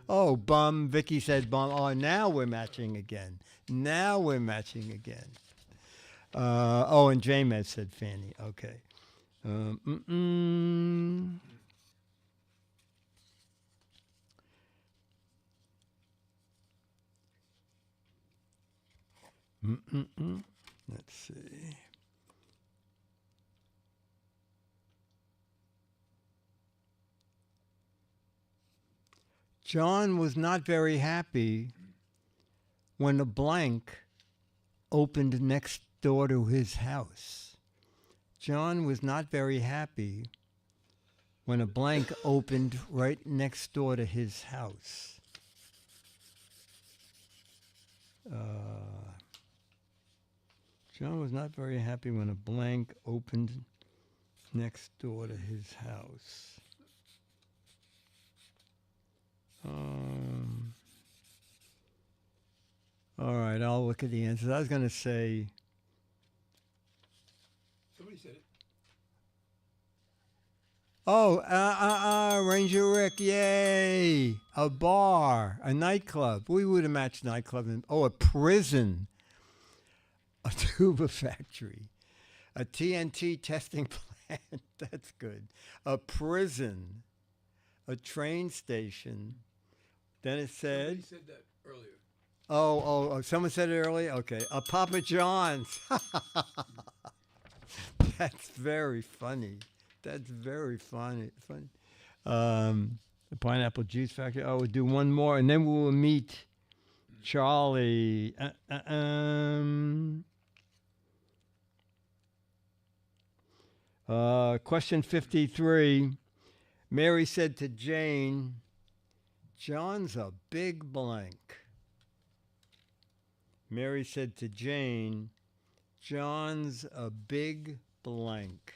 Oh, bum. Vicky said bum. Oh, now we're matching again. Oh, and J-Med said Fanny. Okay. Let's see. John was not very happy when a blank opened next door to his house. John was not very happy when a blank opened right next door to his house. John was not very happy when a blank opened next door to his house. All right, I'll look at the answers. I was going to say... Somebody said it. Oh, Ranger Rick, yay! A bar, a nightclub. We would have matched nightclub. A prison. A tuba factory. A TNT testing plant. That's good. A prison. A train station. Then it said... Somebody said that earlier. Oh, someone said it earlier? Okay. A Papa John's. That's very funny. That's very funny. The Pineapple Juice Factory. Oh, we'll do one more, and then we'll meet Charlie. Question 53. Mary said to Jane, John's a big blank. Mary said to Jane, John's a big blank.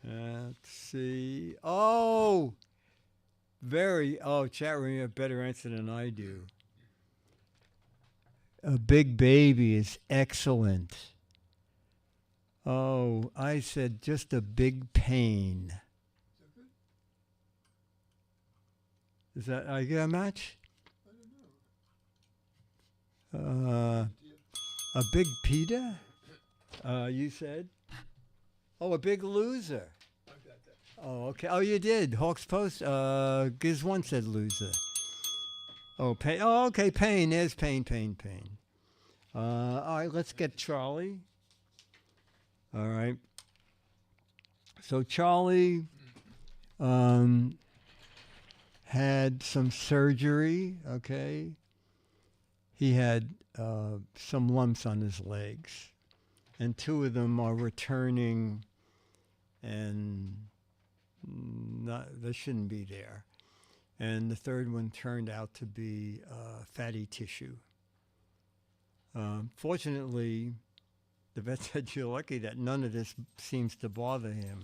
Let's see. Chat room, you have better answer than I do. A big baby is excellent. Oh, I said just a big pain. Is that I get a match? I don't know. A big pita? You said? Oh, a big loser. I've got that. Oh, okay. Oh, you did. Hawks Post. Giz one said loser. Oh, pain. Oh, okay. Pain. There's pain. All right. Let's get Charlie. All right. So Charlie had some surgery. Okay. He had some lumps on his legs, and 2 of them are returning, and they shouldn't be there. And the 3rd one turned out to be fatty tissue. Fortunately, the vet said you're lucky that none of this seems to bother him.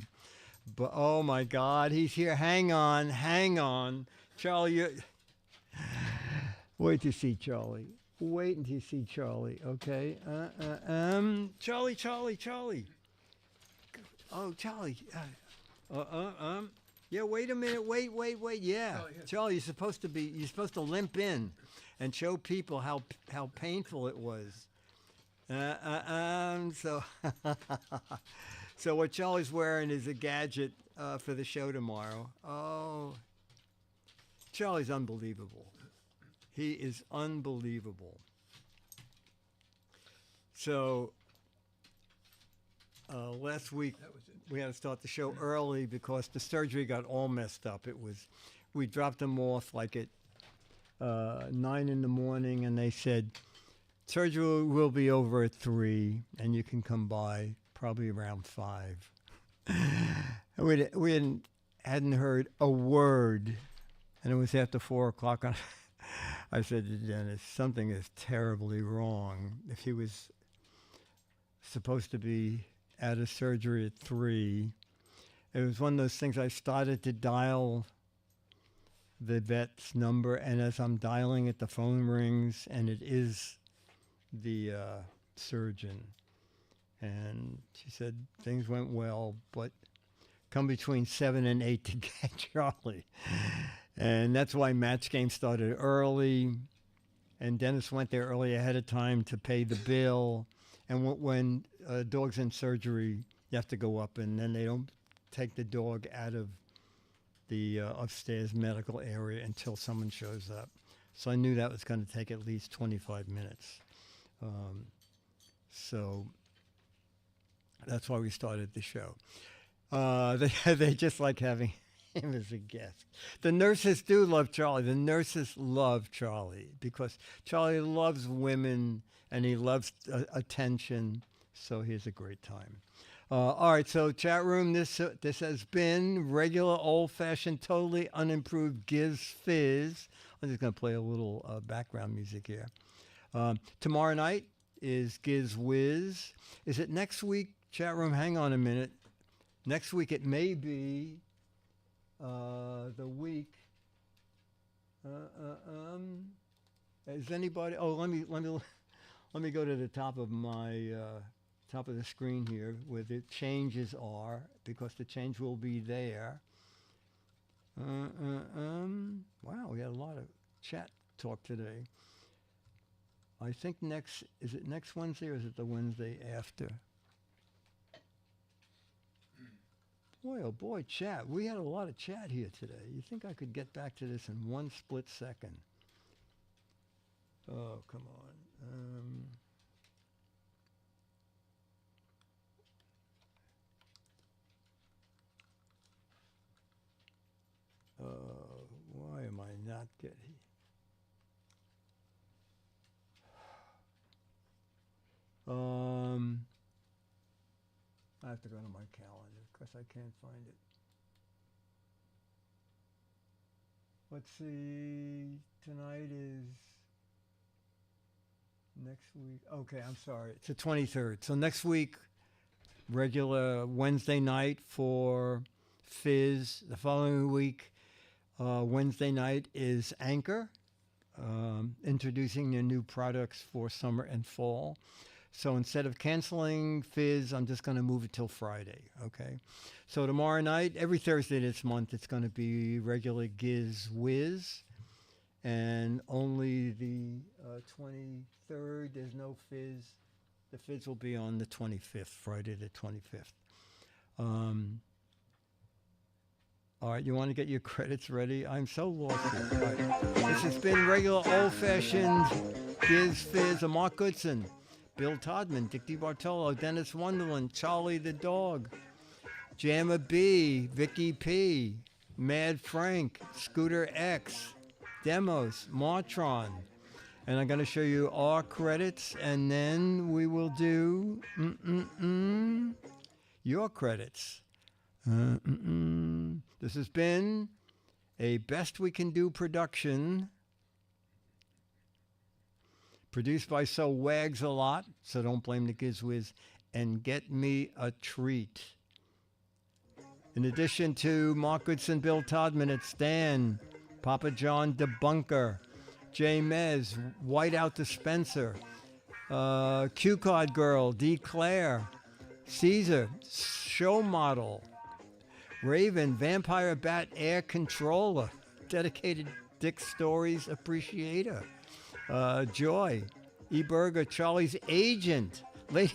But oh my God, he's here. Hang on, Charlie. Wait to see Charlie. Wait until you see Charlie, okay? Charlie. Oh, Charlie. Yeah, wait a minute. Wait. Yeah. Oh, yeah. Charlie, you're supposed to limp in and show people how painful it was. So so what Charlie's wearing is a gadget for the show tomorrow. Oh, Charlie's unbelievable. He is unbelievable. So last week That was it. we had to start the show early because the surgery got all messed up. We dropped them off like at 9 in the morning, and they said surgery will be over at 3, and you can come by probably around 5. We hadn't heard a word, and it was after 4 o'clock. I said to Dennis, something is terribly wrong. If he was supposed to be out of surgery at 3, it was one of those things. I started to dial the vet's number, and as I'm dialing it, the phone rings, and it is the surgeon. And she said things went well, but come between 7 and 8 to get Charlie. And that's why match game started early. And Dennis went there early ahead of time to pay the bill. And when a dog's in surgery, you have to go up, and then they don't take the dog out of the upstairs medical area until someone shows up. So I knew that was going to take at least 25 minutes. So that's why we started the show. They just like having him as a guest. The nurses do love Charlie. The nurses love Charlie because Charlie loves women and he loves attention. So he has a great time. All right, so chat room, this has been regular, old-fashioned, totally unimproved Giz Fiz. I'm just going to play a little background music here. Tomorrow night is Giz Wiz. Is it next week, chat room? Hang on a minute. Next week it may be the week. Is anybody? Oh, let me go to the top of my top of the screen here where the changes are, because the change will be there. Wow, we had a lot of chat talk today. I think is it next Wednesday or is it the Wednesday after? Boy, oh boy, chat. We had a lot of chat here today. You think I could get back to this in one split second? Oh, come on. Why am I not getting... I have to go to my calendar because I can't find it. Let's see, tonight is next week. Okay, I'm sorry. It's the 23rd. So next week, regular Wednesday night for Fizz. The following week, Wednesday night is Anchor, introducing their new products for summer and fall. So instead of canceling Fizz, I'm just going to move it till Friday, okay? So tomorrow night, every Thursday this month, it's going to be regular Giz Wiz. And only the 23rd, there's no Fizz. The Fizz will be on the 25th, Friday the 25th. All right, you want to get your credits ready? I'm so lost here. All right. This has been regular old-fashioned Giz Fiz, Mark Goodson, Bill Todman, Dick DeBartolo, Dennis Wonderland, Charlie the Dog, Jamma B, Vicky P, Mad Frank, Scooter X, Demos, Martron. And I'm going to show you our credits, and then we will do your credits. This has been a Best We Can Do production, produced by So Wags a Lot, so don't blame the Giz Wiz, and Get Me a Treat. In addition to Mark Goodson, Bill Todman, it's Dan, Papa John Debunker, Jay Mez, Whiteout Dispenser, Q Card Girl, D. Claire, Caesar, Show Model, Raven, Vampire Bat Air Controller, Dedicated Dick Stories Appreciator, Joy, E. Burger, Charlie's Agent, Lady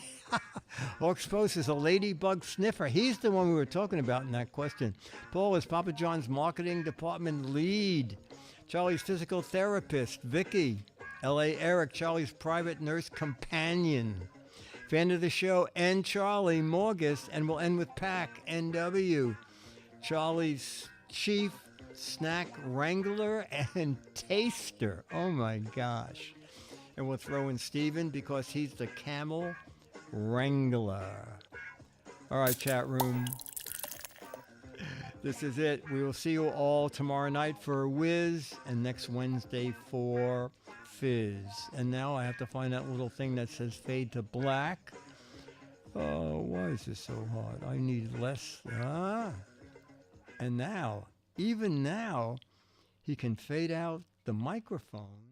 Hawks Post is a ladybug sniffer. He's the one we were talking about in that question. Paul is Papa John's marketing department lead. Charlie's physical therapist. Vicky, L.A. Eric, Charlie's private nurse companion. Fan of the show, and Charlie Morgus, and we'll end with Pack, NW. Charlie's chief snack wrangler and taster. Oh my gosh. And we'll throw in Steven because he's the camel wrangler. All right, chat room. This is it. We will see you all tomorrow night for Wiz and next Wednesday for Fizz. And now I have to find that little thing that says fade to black. Oh, why is this so hard? I need less. And now, even now, he can fade out the microphone.